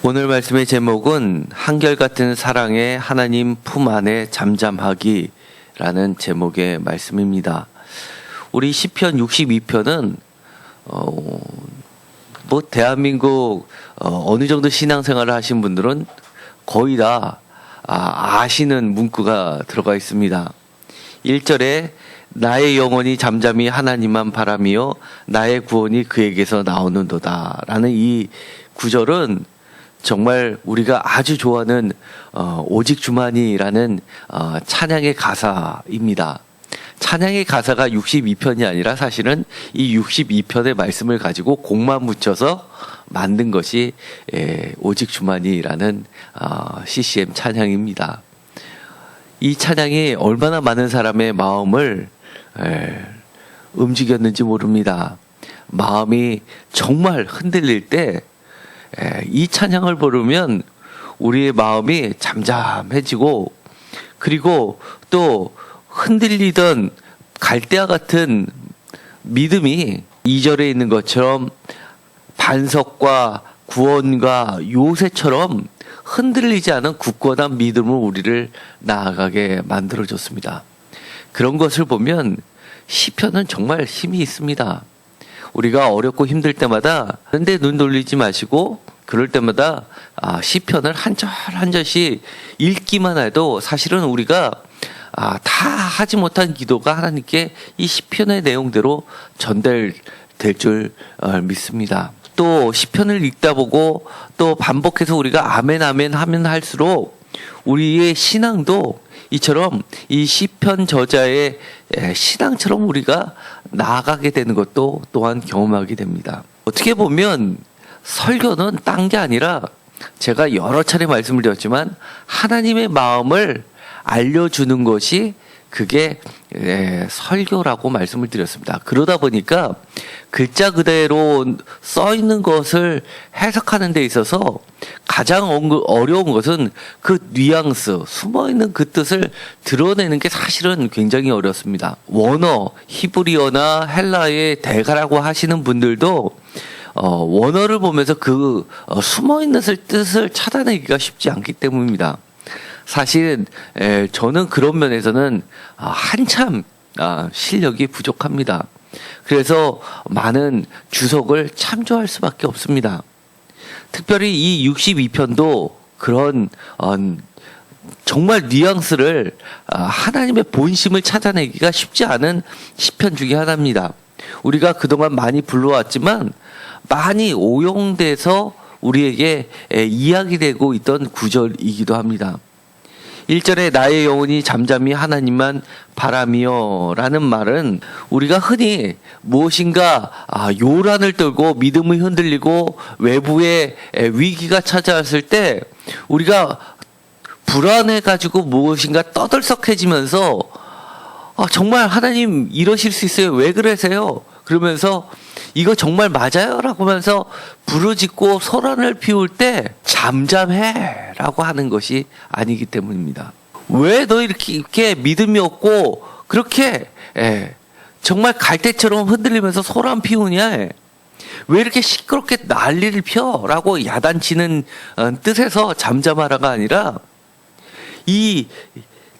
오늘 말씀의 제목은 한결같은 사랑의 하나님 품 안에 잠잠하기라는 제목의 말씀입니다. 우리 시편 62편은 대한민국 어느 정도 신앙생활을 하신 분들은 거의 다 아시는 문구가 들어가 있습니다. 1절에 나의 영혼이 잠잠히 하나님만 바라며 나의 구원이 그에게서 나오는도다 라는 이 구절은 정말 우리가 아주 좋아하는 오직 주만이라는 찬양의 가사입니다. 찬양의 가사가 62편이 아니라 사실은 이 62편의 말씀을 가지고 곡만 붙여서 만든 것이 오직 주만이라는 CCM 찬양입니다. 이 찬양이 얼마나 많은 사람의 마음을 움직였는지 모릅니다. 마음이 정말 흔들릴 때 이 찬양을 부르면 우리의 마음이 잠잠해지고, 그리고 또 흔들리던 갈대와 같은 믿음이 2절에 있는 것처럼 반석과 구원과 요새처럼 흔들리지 않은 굳건한 믿음으로 우리를 나아가게 만들어줬습니다. 그런 것을 보면 시편은 정말 힘이 있습니다. 우리가 어렵고 힘들 때마다 그런데 눈 돌리지 마시고 그럴 때마다 시편을 한 절 한 절씩 읽기만 해도 사실은 우리가 다 하지 못한 기도가 하나님께 이 시편의 내용대로 전달될 줄 믿습니다. 또 시편을 읽다 보고 또 반복해서 우리가 아멘 아멘 하면 할수록 우리의 신앙도 이처럼 이 시편 저자의 신앙처럼 우리가 나아가게 되는 것도 또한 경험하게 됩니다. 어떻게 보면 설교는 딴 게 아니라 제가 여러 차례 말씀을 드렸지만 하나님의 마음을 알려주는 것이 그게 설교라고 말씀을 드렸습니다. 그러다 보니까 글자 그대로 써 있는 것을 해석하는 데 있어서 가장 어려운 것은 그 뉘앙스, 숨어있는 그 뜻을 드러내는 게 사실은 굉장히 어렵습니다. 원어, 히브리어나 헬라의 대가라고 하시는 분들도 원어를 보면서 그 숨어있는 뜻을 찾아내기가 쉽지 않기 때문입니다. 사실 저는 그런 면에서는 한참 실력이 부족합니다. 그래서 많은 주석을 참조할 수밖에 없습니다. 특별히 이 62편도 그런 정말 뉘앙스를 하나님의 본심을 찾아내기가 쉽지 않은 시편 중에 하나입니다. 우리가 그동안 많이 불러왔지만 많이 오용돼서 우리에게 이야기되고 있던 구절이기도 합니다. 1절에 나의 영혼이 잠잠히 하나님만 바라며 라는 말은 우리가 흔히 무엇인가 요란을 떨고 믿음이 흔들리고 외부의 위기가 찾아왔을 때 우리가 불안해가지고 무엇인가 떠들썩해지면서 정말 하나님 이러실 수 있어요? 왜 그러세요? 그러면서 이거 정말 맞아요? 라고 하면서 부르짖고 소란을 피울 때 잠잠해 라고 하는 것이 아니기 때문입니다. 왜 너 이렇게 믿음이 없고 그렇게 정말 갈대처럼 흔들리면서 소란 피우냐? 왜 이렇게 시끄럽게 난리를 펴? 라고 야단치는 뜻에서 잠잠하라가 아니라 이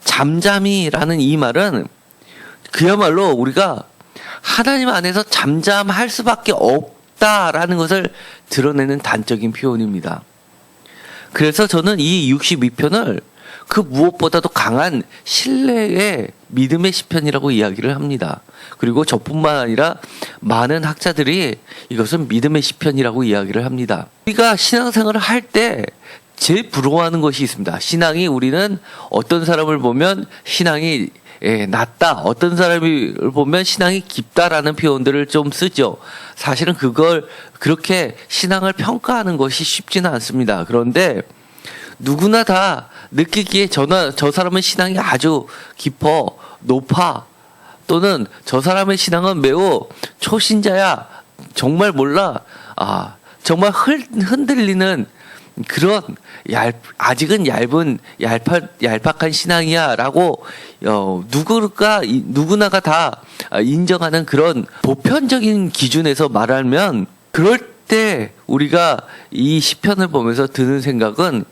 잠잠이라는 이 말은 그야말로 우리가 하나님 안에서 잠잠할 수밖에 없다라는 것을 드러내는 단적인 표현입니다. 그래서 저는 이 62편을 그 무엇보다도 강한 신뢰의 믿음의 시편이라고 이야기를 합니다. 그리고 저뿐만 아니라 많은 학자들이 이것은 믿음의 시편이라고 이야기를 합니다. 우리가 신앙생활을 할 때 제일 부러워하는 것이 있습니다. 신앙이 우리는 어떤 사람을 보면 신앙이 낮다, 어떤 사람을 보면 신앙이 깊다라는 표현들을 좀 쓰죠. 사실은 그걸 그렇게 신앙을 평가하는 것이 쉽지는 않습니다. 그런데 누구나 다 느끼기에 저 사람의 신앙이 아주 깊어, 높아, 또는 저 사람의 신앙은 매우 초신자야, 정말 몰라, 정말 흔들리는 그런 아직은 얄팍한 신앙이야라고 누구나가 다 인정하는 그런 보편적인 기준에서 말하면 그럴 그때 우리가 이 시편을 보면서 드는 생각은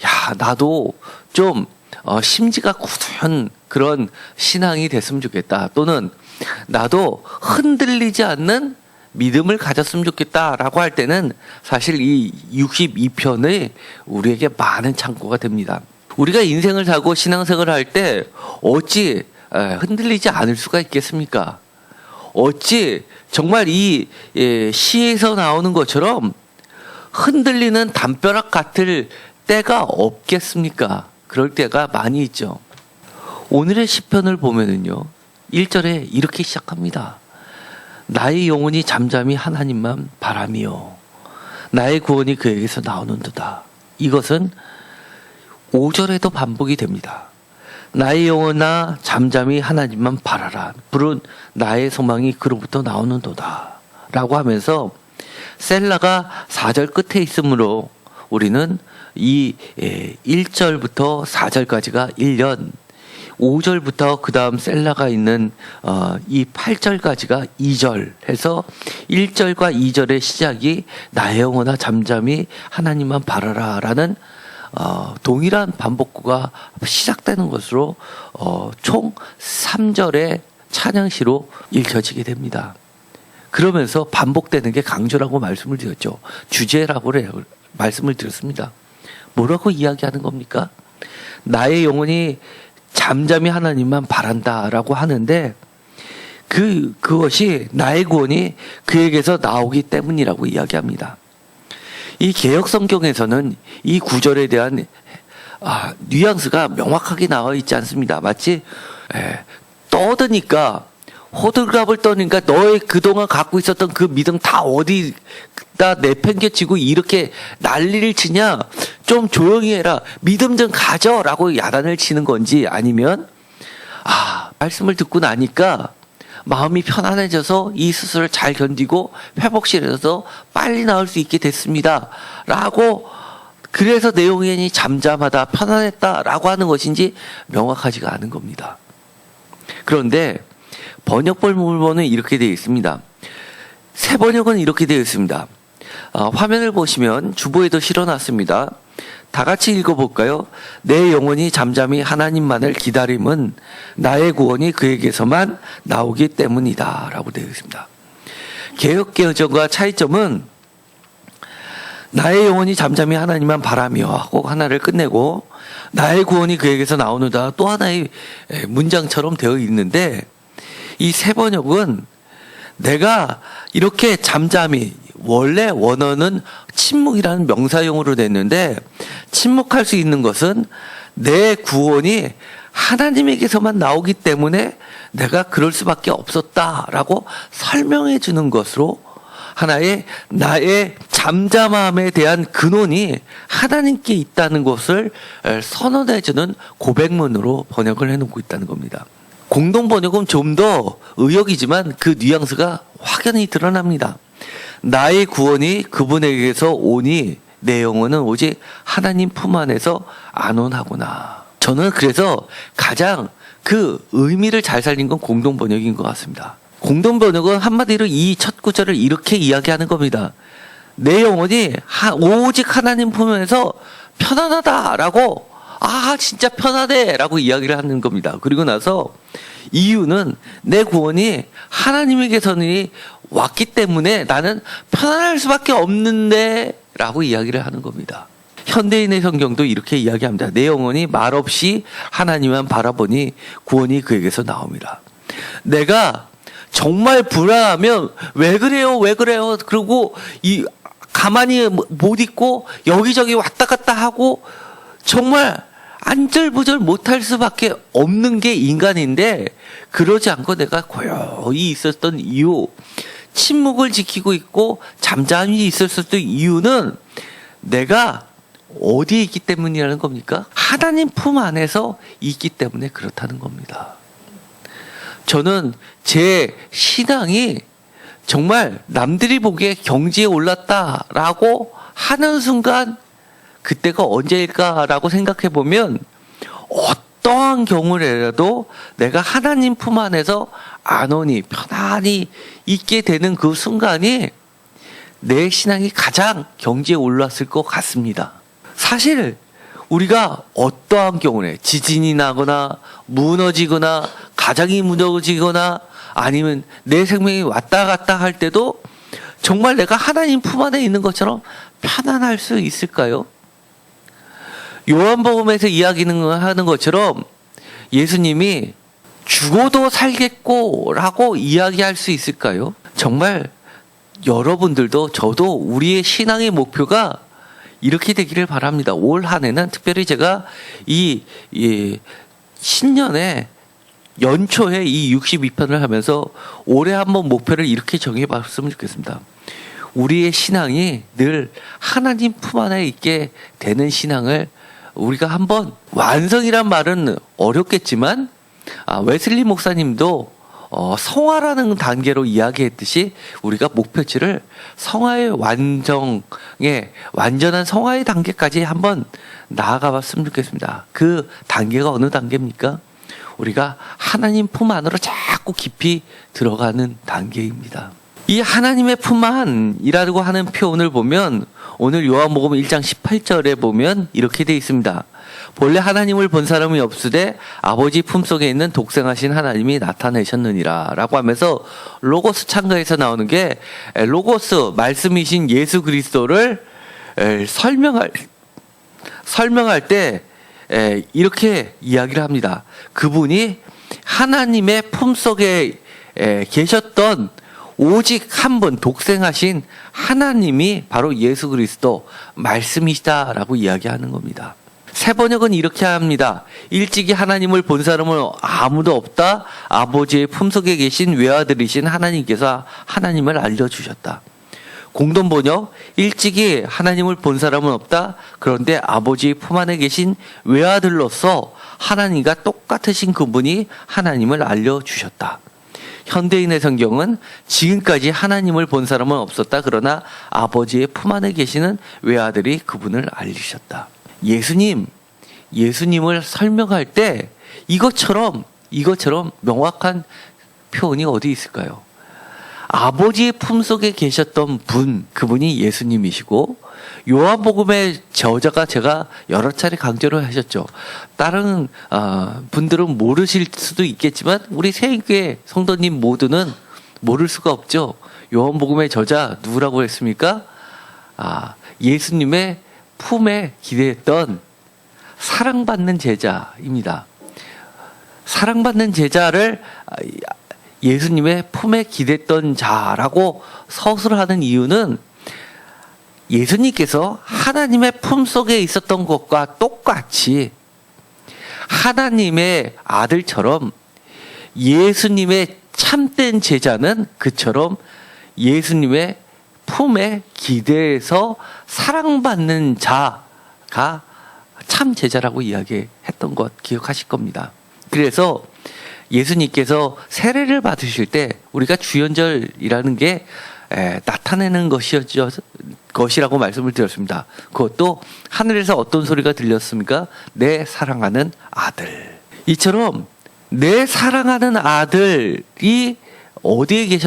야, 나도 좀 심지가 굳은 그런 신앙이 됐으면 좋겠다. 또는 나도 흔들리지 않는 믿음을 가졌으면 좋겠다라고 할 때는 사실 이 62편이 우리에게 많은 참고가 됩니다. 우리가 인생을 살고 신앙생활을 할 때 어찌 흔들리지 않을 수가 있겠습니까? 어찌 정말 이 시에서 나오는 것처럼 흔들리는 담벼락 같을 때가 없겠습니까? 그럴 때가 많이 있죠. 오늘의 시편을 보면은요, 1절에 이렇게 시작합니다. 나의 영혼이 잠잠히 하나님만 바라며 나의 구원이 그에게서 나오는도다. 이것은 5절에도 반복이 됩니다. 나의 영혼아 잠잠히 하나님만 바라라. 부른 나의 소망이 그로부터 나오는도다. 라고 하면서 셀라가 4절 끝에 있으므로 우리는 이 1절부터 4절까지가 1년, 5절부터 그 다음 셀라가 있는 이 8절까지가 2절 해서 1절과 2절의 시작이 나의 영혼아 잠잠히 하나님만 바라라 라는 동일한 반복구가 시작되는 것으로 총 3절의 찬양시로 읽혀지게 됩니다. 그러면서 반복되는 게 강조라고 말씀을 드렸죠. 주제라고 말씀을 드렸습니다. 뭐라고 이야기하는 겁니까? 나의 영혼이 잠잠히 하나님만 바란다라고 하는데 그것이 나의 구원이 그에게서 나오기 때문이라고 이야기합니다. 이 개역 성경에서는 이 구절에 대한 뉘앙스가 명확하게 나와 있지 않습니다. 마치 떠드니까 호들갑을 떠니까 너의 그동안 갖고 있었던 그 믿음 다 어디다 내팽개치고 이렇게 난리를 치냐? 좀 조용히 해라. 믿음 좀 가져라고 야단을 치는 건지 아니면 말씀을 듣고 나니까 마음이 편안해져서 이 수술을 잘 견디고 회복실에서 빨리 나올 수 있게 됐습니다. 라고 그래서 내용이 잠잠하다, 편안했다 라고 하는 것인지 명확하지가 않은 겁니다. 그런데 번역본문은 이렇게 되어 있습니다. 새 번역은 이렇게 되어 있습니다. 화면을 보시면 주보에도 실어놨습니다. 다 같이 읽어볼까요? 내 영혼이 잠잠히 하나님만을 기다림은 나의 구원이 그에게서만 나오기 때문이다 라고 되어 있습니다. 개역개정과 차이점은 나의 영혼이 잠잠히 하나님만 바라며 하고 하나를 끝내고 나의 구원이 그에게서 나오는다 또 하나의 문장처럼 되어 있는데 이 새 번역은 내가 이렇게 잠잠히 원래 원어는 침묵이라는 명사용으로 됐는데 침묵할 수 있는 것은 내 구원이 하나님에게서만 나오기 때문에 내가 그럴 수밖에 없었다라고 설명해 주는 것으로 하나의 나의 잠잠함에 대한 근원이 하나님께 있다는 것을 선언해 주는 고백문으로 번역을 해놓고 있다는 겁니다. 공동 번역은 좀 더 의역이지만 그 뉘앙스가 확연히 드러납니다. 나의 구원이 그분에게서 오니 내 영혼은 오직 하나님 품 안에서 안온하구나. 저는 그래서 가장 그 의미를 잘 살린 건 공동 번역인 것 같습니다. 공동 번역은 한마디로 이 첫 구절을 이렇게 이야기하는 겁니다. 내 영혼이 오직 하나님 품 안에서 편안하다라고 진짜 편하대 라고 이야기를 하는 겁니다. 그리고 나서 이유는 내 구원이 하나님에게서는 왔기 때문에 나는 편안할 수밖에 없는데 라고 이야기를 하는 겁니다. 현대인의 성경도 이렇게 이야기합니다. 내 영혼이 말없이 하나님만 바라보니 구원이 그에게서 나옵니다. 내가 정말 불안하면 왜 그래요? 그리고 가만히 못 있고 여기저기 왔다 갔다 하고 정말 안절부절 못할 수밖에 없는 게 인간인데 그러지 않고 내가 고요히 있었던 이유, 침묵을 지키고 있고 잠잠히 있었던 이유는 내가 어디에 있기 때문이라는 겁니까? 하나님 품 안에서 있기 때문에 그렇다는 겁니다. 저는 제 신앙이 정말 남들이 보기에 경지에 올랐다라고 하는 순간 그때가 언제일까라고 생각해 보면 어떠한 경우라도 내가 하나님 품 안에서 안온히 편안히 있게 되는 그 순간이 내 신앙이 가장 경지에 올랐을 것 같습니다. 사실 우리가 어떠한 경우에 지진이 나거나 무너지거나 가정이 무너지거나 아니면 내 생명이 왔다 갔다 할 때도 정말 내가 하나님 품 안에 있는 것처럼 편안할 수 있을까요? 요한복음에서 이야기하는 것처럼 예수님이 죽어도 살겠고 라고 이야기할 수 있을까요? 정말 여러분들도 저도 우리의 신앙의 목표가 이렇게 되기를 바랍니다. 올 한 해는 특별히 제가 이 신년에 연초에 이 62편을 하면서 올해 한번 목표를 이렇게 정해봤으면 좋겠습니다. 우리의 신앙이 늘 하나님 품 안에 있게 되는 신앙을 우리가 한번, 완성이란 말은 어렵겠지만 웨슬리 목사님도 성화라는 단계로 이야기했듯이 우리가 목표치를 성화의 완전한 성화의 단계까지 한번 나아가 봤으면 좋겠습니다. 그 단계가 어느 단계입니까? 우리가 하나님 품 안으로 자꾸 깊이 들어가는 단계입니다. 이 하나님의 품 안이라고 하는 표현을 보면 오늘 요한복음 1장 18절에 보면 이렇게 되어 있습니다. 본래 하나님을 본 사람이 없으되 아버지 품속에 있는 독생하신 하나님이 나타내셨느니라 라고 하면서 로고스 창가에서 나오는 게 로고스 말씀이신 예수 그리스도를 설명할 때 이렇게 이야기를 합니다. 그분이 하나님의 품속에 계셨던 오직 한 분 독생하신 하나님이 바로 예수 그리스도 말씀이시다라고 이야기하는 겁니다. 새 번역은 이렇게 합니다. 일찍이 하나님을 본 사람은 아무도 없다. 아버지의 품속에 계신 외아들이신 하나님께서 하나님을 알려주셨다. 공동 번역, 일찍이 하나님을 본 사람은 없다. 그런데 아버지의 품 안에 계신 외아들로서 하나님과 똑같으신 그분이 하나님을 알려주셨다. 현대인의 성경은 지금까지 하나님을 본 사람은 없었다. 그러나 아버지의 품 안에 계시는 외아들이 그분을 알리셨다. 예수님을 설명할 때 이것처럼 명확한 표현이 어디 있을까요? 아버지의 품속에 계셨던 분, 그분이 예수님이시고, 요한복음의 저자가 제가 여러 차례 강조를 하셨죠. 다른 분들은 모르실 수도 있겠지만 우리 새인교회 성도님 모두는 모를 수가 없죠. 요한복음의 저자 누구라고 했습니까? 예수님의 품에 기대했던 사랑받는 제자입니다. 사랑받는 제자를 예수님의 품에 기댔던 자라고 서술하는 이유는 예수님께서 하나님의 품속에 있었던 것과 똑같이 하나님의 아들처럼 예수님의 참된 제자는 그처럼 예수님의 품에 기대해서 사랑받는 자가 참 제자라고 이야기했던 것 기억하실 겁니다. 그래서 예수님께서 세례를 받으실 때 우리가 주연절이라는 게 나타내는 것이라고 말씀을 드렸습니다. 그것도 하늘에서 어떤 소리가 들렸습니까? 내 사랑하는 아들. 이처럼 내 사랑하는 아들이 어디에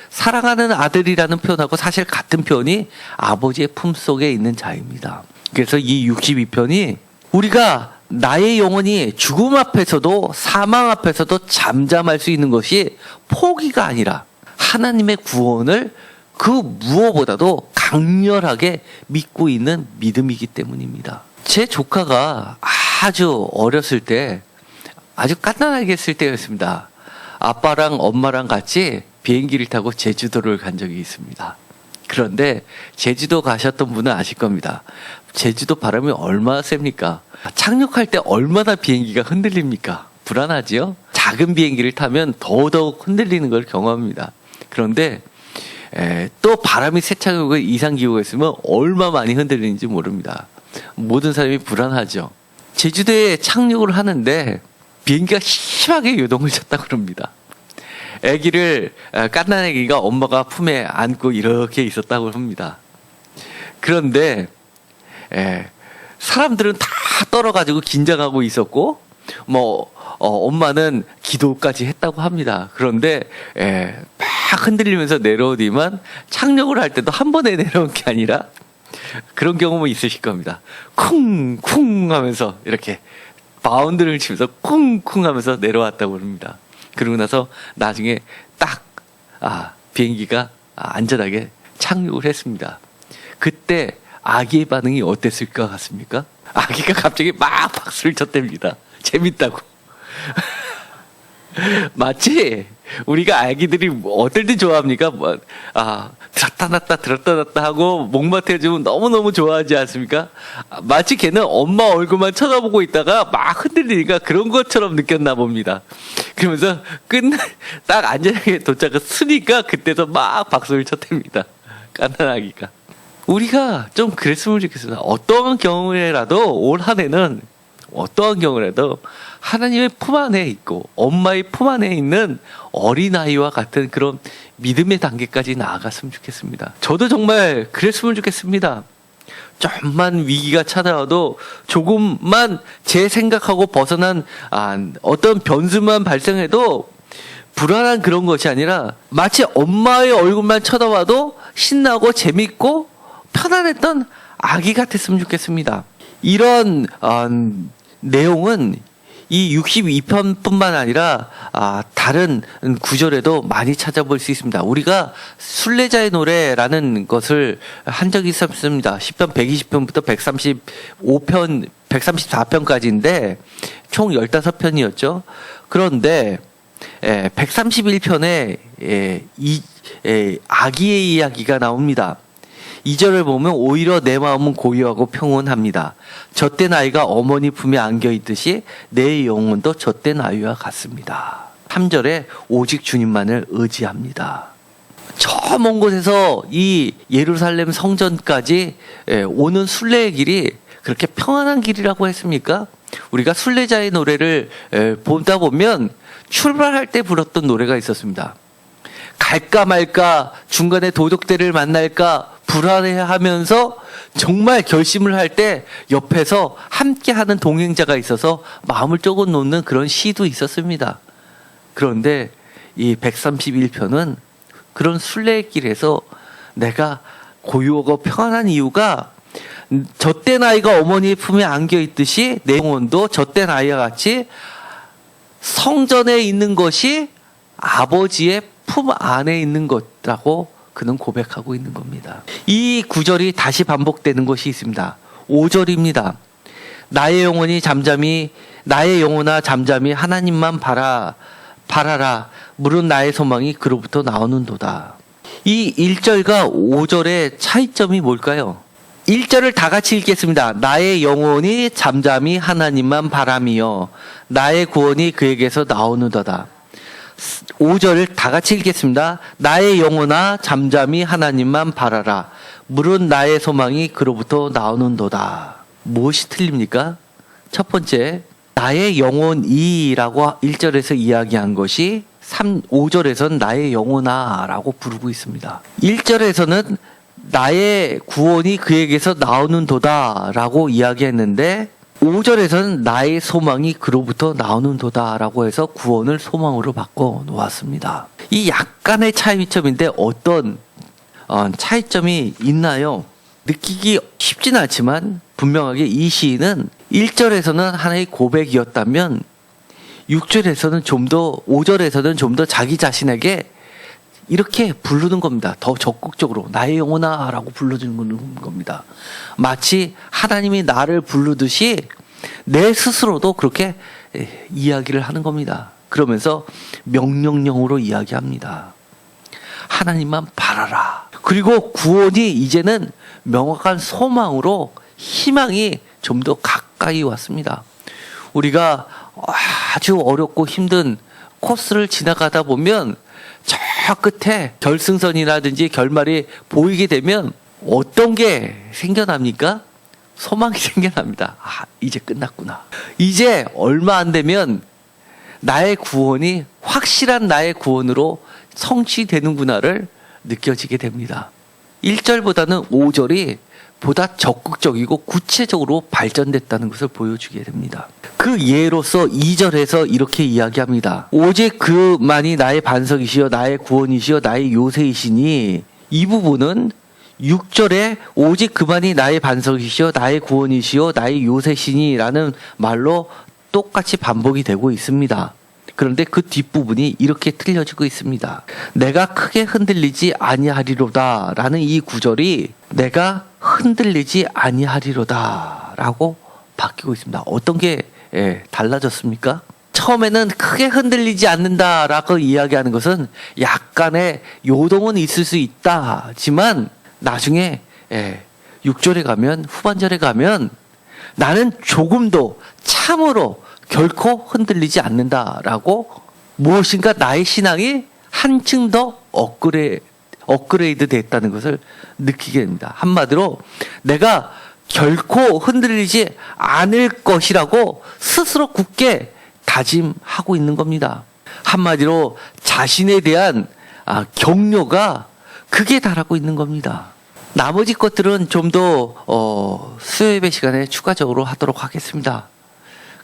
사랑하는 아들이라는 표현하고 사실 같은 표현이 아버지의 품속에 있는 자입니다. 그래서 이 62편이 우리가 나의 영혼이 죽음 앞에서도 사망 앞에서도 잠잠할 수 있는 것이 포기가 아니라 하나님의 구원을 그 무엇보다도 강렬하게 믿고 있는 믿음이기 때문입니다. 제 조카가 아주 어렸을 때 아주 갓난아기 했을 때였습니다. 아빠랑 엄마랑 같이 비행기를 타고 제주도를 간 적이 있습니다. 그런데 제주도 가셨던 분은 아실 겁니다. 제주도 바람이 얼마나 셉니까? 착륙할 때 얼마나 비행기가 흔들립니까? 불안하지요? 작은 비행기를 타면 더더욱 흔들리는 걸 경험합니다. 그런데 또 바람이 세차고 이상기후가 있으면 얼마 많이 흔들리는지 모릅니다. 모든 사람이 불안하죠. 제주도에 착륙을 하는데 비행기가 심하게 요동을 쳤다고 그럽니다. 갓난 아기가 엄마가 품에 안고 이렇게 있었다고 합니다. 그런데 사람들은 다 떨어가지고 긴장하고 있었고 엄마는 기도까지 했다고 합니다. 그런데 막 흔들리면서 내려오더니만 착륙을 할 때도 한 번에 내려온 게 아니라 그런 경험은 있으실 겁니다. 쿵쿵 하면서 이렇게 바운드를 치면서 쿵쿵 하면서 내려왔다고 합니다. 그러고 나서 나중에 딱 비행기가 안전하게 착륙을 했습니다. 그때 아기의 반응이 어땠을 것 같습니까? 아기가 갑자기 막 박수를 쳤답니다. 재밌다고. 마치 우리가 아기들이 어떨 때 좋아합니까? 들었다 놨다 들었다 놨다 하고 목마태주면 너무너무 좋아하지 않습니까? 마치 걔는 엄마 얼굴만 쳐다보고 있다가 막 흔들리니까 그런 것처럼 느꼈나 봅니다. 그러면서 딱 안전하게 도착을 쓰니까 그때서 막 박수를 쳤답니다. 갓난아기가. 우리가 좀 그랬으면 좋겠습니다. 어떠한 경우에라도 올 한 해는 어떠한 경우라도 하나님의 품 안에 있고 엄마의 품 안에 있는 어린아이와 같은 그런 믿음의 단계까지 나아갔으면 좋겠습니다. 저도 정말 그랬으면 좋겠습니다. 좀만 위기가 찾아와도 조금만 제 생각하고 벗어난 어떤 변수만 발생해도 불안한 그런 것이 아니라 마치 엄마의 얼굴만 쳐다봐도 신나고 재밌고 편안했던 아기 같았으면 좋겠습니다. 이런 내용은 이 62편뿐만 아니라 다른 구절에도 많이 찾아볼 수 있습니다. 우리가 순례자의 노래라는 것을 한 적이 있었습니다. 10편 120편부터 134편까지인데 총 15편이었죠. 그런데 131편에 아기의 이야기가 나옵니다. 2절을 보면 오히려 내 마음은 고요하고 평온합니다. 젖된 아이가 어머니 품에 안겨 있듯이 내 영혼도 젖된 아이와 같습니다. 3절에 오직 주님만을 의지합니다. 저 먼 곳에서 이 예루살렘 성전까지 오는 순례의 길이 그렇게 평안한 길이라고 했습니까? 우리가 순례자의 노래를 보다 보면 출발할 때 불렀던 노래가 있었습니다. 갈까 말까, 중간에 도둑들을 만날까 불안해하면서 정말 결심을 할 때 옆에서 함께하는 동행자가 있어서 마음을 조금 놓는 그런 시도 있었습니다. 그런데 이 131편은 그런 순례의 길에서 내가 고요하고 평안한 이유가 젖된 아이가 어머니의 품에 안겨 있듯이 내 영혼도 젖된 아이와 같이 성전에 있는 것이 아버지의 품 안에 있는 것이라고 그는 고백하고 있는 겁니다. 이 구절이 다시 반복되는 것이 있습니다. 5절입니다. 나의 영혼아 잠잠히 하나님만 바라라. 물은 나의 소망이 그로부터 나오는도다. 이 1절과 5절의 차이점이 뭘까요? 1절을 다 같이 읽겠습니다. 나의 영혼이 잠잠히 하나님만 바라며 나의 구원이 그에게서 나오는도다. 5절을 다 같이 읽겠습니다. 나의 영혼아 잠잠히 하나님만 바라라. 물은 나의 소망이 그로부터 나오는도다. 무엇이 틀립니까? 첫 번째, 나의 영혼이라고 1절에서 이야기한 것이 5절에서는 나의 영혼아 라고 부르고 있습니다. 1절에서는 나의 구원이 그에게서 나오는도다 라고 이야기했는데 5절에서는 나의 소망이 그로부터 나오는도다 라고 해서 구원을 소망으로 바꿔 놓았습니다. 이 약간의 차이점인데 어떤 차이점이 있나요? 느끼기 쉽진 않지만 분명하게 이 시인은 1절에서는 하나의 고백이었다면 6절에서는 5절에서는 좀 더 자기 자신에게 이렇게 부르는 겁니다. 더 적극적으로 나의 영혼아 라고 불러주는 겁니다. 마치 하나님이 나를 부르듯이 내 스스로도 그렇게 이야기를 하는 겁니다. 그러면서 명령형으로 이야기합니다. 하나님만 바라라. 그리고 구원이 이제는 명확한 소망으로 희망이 좀 더 가까이 왔습니다. 우리가 아주 어렵고 힘든 코스를 지나가다 보면 저 끝에 결승선이라든지 결말이 보이게 되면 어떤 게 생겨납니까? 소망이 생겨납니다. 이제 끝났구나. 이제 얼마 안 되면 나의 구원이 확실한 나의 구원으로 성취되는구나를 느껴지게 됩니다. 1절보다는 5절이 보다 적극적이고 구체적으로 발전됐다는 것을 보여주게 됩니다. 그 예로서 2절에서 이렇게 이야기합니다. 오직 그만이 나의 반석이시여 나의 구원이시여 나의 요새이시니, 이 부분은 6절에 오직 그만이 나의 반석이시여 나의 구원이시여 나의 요새시니 라는 말로 똑같이 반복이 되고 있습니다. 그런데 그 뒷부분이 이렇게 틀려지고 있습니다. 내가 크게 흔들리지 아니하리로다 라는 이 구절이 내가 흔들리지 아니하리로다 라고 바뀌고 있습니다. 어떤 게 달라졌습니까? 처음에는 크게 흔들리지 않는다라고 이야기하는 것은 약간의 요동은 있을 수 있다지만 나중에 6절에 가면, 후반절에 가면 나는 조금도 참으로 결코 흔들리지 않는다라고, 무엇인가 나의 신앙이 한층 더 업그레이드 됐다는 것을 느끼게 됩니다. 한마디로 내가 결코 흔들리지 않을 것이라고 스스로 굳게 다짐하고 있는 겁니다. 한마디로 자신에 대한 격려가 극에 달하고 있는 겁니다. 나머지 것들은 좀 더 수요 예배 시간에 추가적으로 하도록 하겠습니다.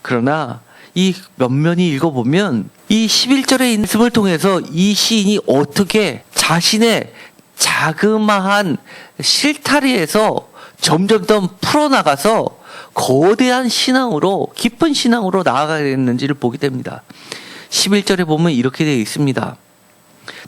그러나 이 면면이 읽어보면 이 11절의 말씀을 통해서 이 시인이 어떻게 자신의 자그마한 실타리에서 점점 더 풀어나가서 거대한 신앙으로, 깊은 신앙으로 나아가겠는지를 보게 됩니다. 11절에 보면 이렇게 되어 있습니다.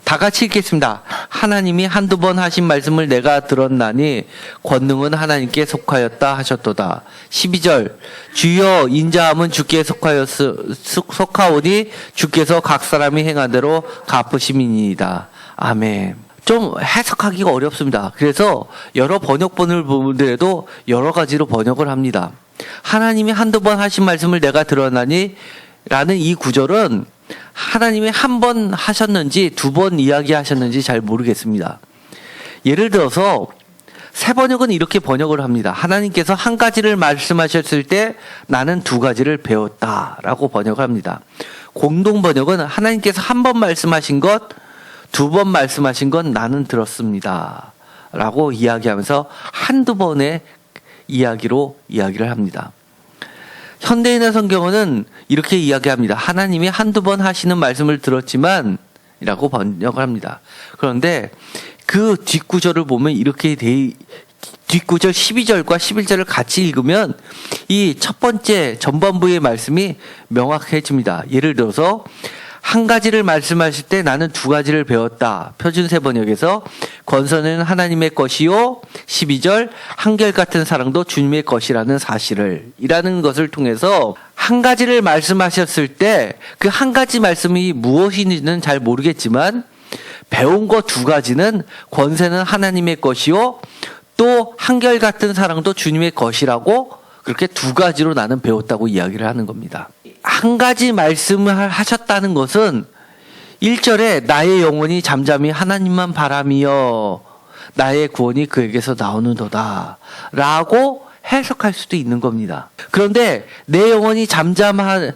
다 같이 읽겠습니다. 하나님이 한두 번 하신 말씀을 내가 들었나니 권능은 하나님께 속하였다 하셨도다. 12절 주여 인자함은 주께 속하오니 주께서 각 사람이 행한 대로 갚으심이니이다. 아멘. 좀 해석하기가 어렵습니다. 그래서 여러 번역본을 보더라도 여러 가지로 번역을 합니다. 하나님이 한두 번 하신 말씀을 내가 들었나니 라는 이 구절은 하나님이 한 번 하셨는지 두 번 이야기하셨는지 잘 모르겠습니다. 예를 들어서 새 번역은 이렇게 번역을 합니다. 하나님께서 한 가지를 말씀하셨을 때 나는 두 가지를 배웠다라고 번역을 합니다. 공동 번역은 하나님께서 한 번 말씀하신 것, 두 번 말씀하신 건 나는 들었습니다 라고 이야기하면서 한두 번의 이야기를 합니다. 현대인의 성경은 이렇게 이야기합니다. 하나님이 한두 번 하시는 말씀을 들었지만 이라고 번역을 합니다. 그런데 그 뒷구절을 보면 이렇게 뒷구절 12절과 11절을 같이 읽으면 이 첫 번째 전반부의 말씀이 명확해집니다. 예를 들어서 한 가지를 말씀하실 때 나는 두 가지를 배웠다. 표준세 번역에서 권선은 하나님의 것이요. 12절 한결같은 사랑도 주님의 것이라는 사실을 이라는 것을 통해서 한 가지를 말씀하셨을 때 그 한 가지 말씀이 무엇인지는 잘 모르겠지만 배운 거 두 가지는 권세는 하나님의 것이요. 또 한결같은 사랑도 주님의 것이라고 그렇게 두 가지로 나는 배웠다고 이야기를 하는 겁니다. 한 가지 말씀을 하셨다는 것은 1절에 나의 영혼이 잠잠히 하나님만 바라며 나의 구원이 그에게서 나오는도다 라고 해석할 수도 있는 겁니다. 그런데 내 영혼이 잠잠히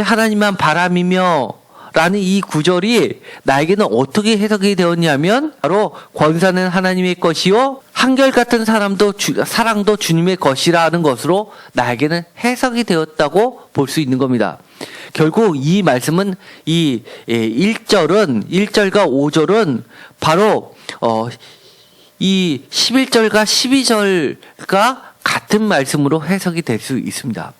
하나님만 바라며 라는 이 구절이 나에게는 어떻게 해석이 되었냐면 바로 권사는 하나님의 것이요 한결같은 사랑도 주님의 것이라는 것으로 나에게는 해석이 되었다고 볼 수 있는 겁니다. 결국 이 말씀은 이 1절과 5절은 바로 이 11절과 12절과 같은 말씀으로 해석이 될 수 있습니다.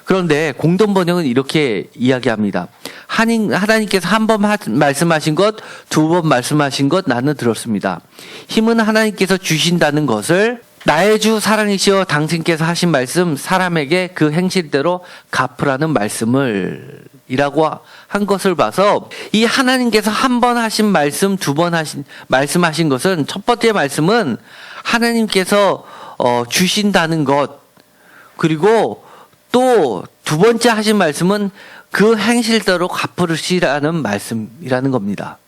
그런데 공동 번역은 이렇게 이야기합니다. 하나님께서 한 번 말씀하신 것, 두 번 말씀하신 것 나는 들었습니다. 힘은 하나님께서 주신다는 것을 나의 주 사랑이시여 당신께서 하신 말씀 사람에게 그 행실대로 갚으라는 말씀을 이라고 한 것을 봐서 이 하나님께서 한 번 하신 말씀, 두 번 말씀하신 것은 첫 번째 말씀은 하나님께서 주신다는 것, 그리고 또 두 번째 하신 말씀은 그 행실대로 갚으시라는 말씀이라는 겁니다.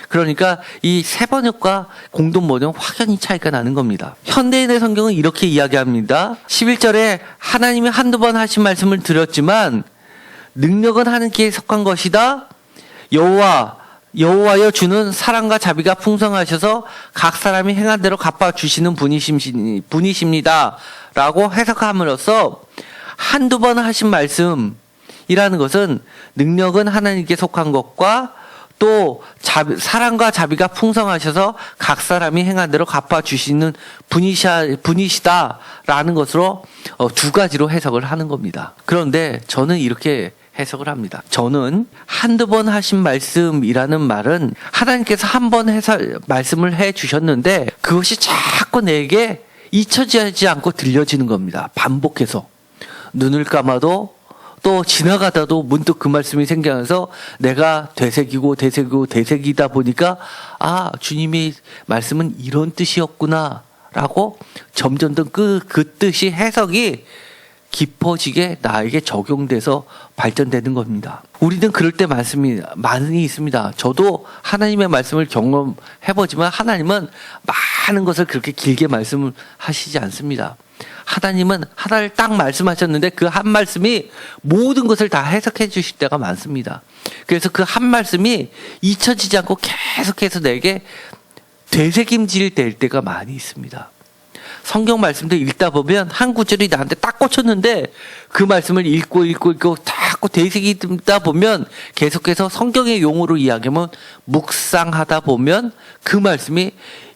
그러니까 이 새 번역과 공동 번역 확연히 차이가 나는 겁니다. 현대인의 성경은 이렇게 이야기합니다. 11절에 하나님이 한두 번 하신 말씀을 드렸지만 능력은 하나님께 속한 것이다. 여호와 여호와여 주는 사랑과 자비가 풍성하셔서 각 사람이 행한 대로 갚아주시는 분이십니다. 라고 해석함으로써 한두 번 하신 말씀이라는 것은 능력은 하나님께 속한 것과 또 사랑과 자비가 풍성하셔서 각 사람이 행한 대로 갚아주시는 분이시다라는 것으로 두 가지로 해석을 하는 겁니다. 그런데 저는 이렇게 해석을 합니다. 저는 한두 번 하신 말씀이라는 말은 하나님께서 한 번 말씀을 해 주셨는데 그것이 자꾸 내게 잊혀지지 않고 들려지는 겁니다. 반복해서. 눈을 감아도 또 지나가다도 문득 그 말씀이 생겨나서 내가 되새기다 보니까 아, 주님의 말씀은 이런 뜻이었구나 라고 점점 더 그 뜻이 해석이 깊어지게 나에게 적용돼서 발전되는 겁니다. 우리는 그럴 때 많이 있습니다. 저도 하나님의 말씀을 경험해보지만 하나님은 많은 것을 그렇게 길게 말씀을 하시지 않습니다. 하나님은 하나를 딱 말씀하셨는데 그 한 말씀이 모든 것을 다 해석해 주실 때가 많습니다. 그래서 그 한 말씀이 잊혀지지 않고 계속해서 내게 되새김질 될 때가 많이 있습니다. 성경 말씀도 읽다 보면 한 구절이 나한테 딱 꽂혔는데 그 말씀을 읽고 자꾸 되새기다 보면 계속해서 성경의 용어로 이야기하면 묵상하다 보면 그 말씀이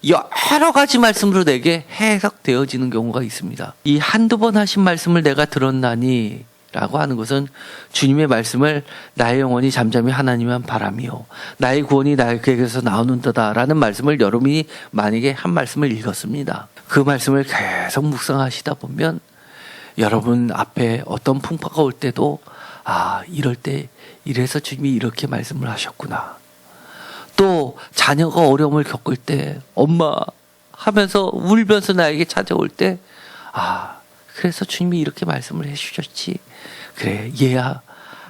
여러 가지 말씀으로 내게 해석되어지는 경우가 있습니다. 이 한두 번 하신 말씀을 내가 들었나니 라고 하는 것은 주님의 말씀을 나의 영혼이 잠잠히 하나님만 바라며 나의 구원이 나에게서 나오는도다 라는 말씀을 여러분이 만약에 한 말씀을 읽었습니다. 그 말씀을 계속 묵상하시다 보면 여러분 앞에 어떤 풍파가 올 때도 아, 이럴 때 이래서 주님이 이렇게 말씀을 하셨구나. 또 자녀가 어려움을 겪을 때 엄마 하면서 울면서 나에게 찾아올 때 아, 그래서 주님이 이렇게 말씀을 해주셨지. 그래, 얘야,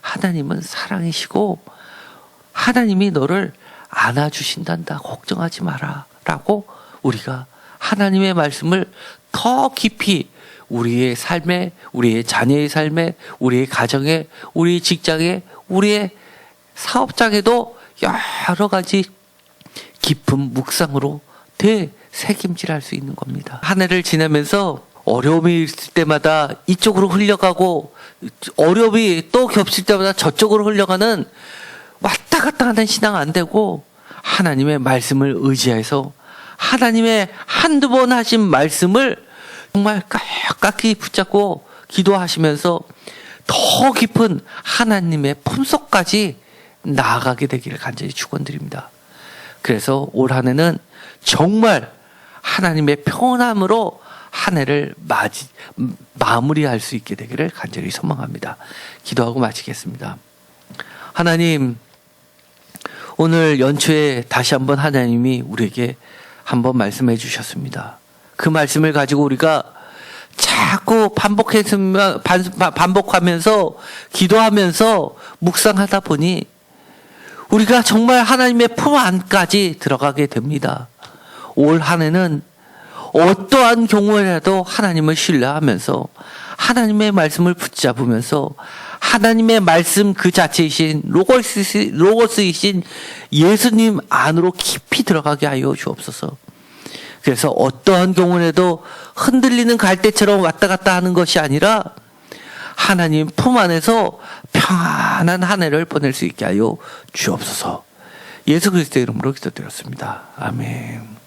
하나님은 사랑이시고 하나님이 너를 안아주신단다. 걱정하지 마라 라고 우리가 하나님의 말씀을 더 깊이 우리의 삶에, 우리의 자녀의 삶에, 우리의 가정에, 우리의 직장에, 우리의 사업장에도 여러 가지 깊은 묵상으로 되새김질할 수 있는 겁니다. 한 해를 지나면서 어려움이 있을 때마다 이쪽으로 흘려가고 어려움이 또 겹칠 때마다 저쪽으로 흘려가는 왔다 갔다 하는 신앙 안 되고 하나님의 말씀을 의지해서 하나님의 한두 번 하신 말씀을 정말 깍깍이 붙잡고 기도하시면서 더 깊은 하나님의 품속까지 나아가게 되기를 간절히 축원드립니다. 그래서 올 한 해는 정말 하나님의 평안함으로 한 해를 마무리할 수 있게 되기를 간절히 소망합니다. 기도하고 마치겠습니다. 하나님, 오늘 연초에 다시 한번 하나님이 우리에게 한번 말씀해 주셨습니다. 그 말씀을 가지고 우리가 자꾸 반복하면서 기도하면서 묵상하다 보니 우리가 정말 하나님의 품 안까지 들어가게 됩니다. 올 한 해는 어떠한 경우에라도 하나님을 신뢰하면서 하나님의 말씀을 붙잡으면서 하나님의 말씀 그 자체이신 로고스이신 예수님 안으로 깊이 들어가게 하여 주옵소서. 그래서 어떠한 경우에도 흔들리는 갈대처럼 왔다 갔다 하는 것이 아니라 하나님 품 안에서 평안한 한 해를 보낼 수 있게 하여 주옵소서. 예수 그리스도의 이름으로 기도드렸습니다. 아멘.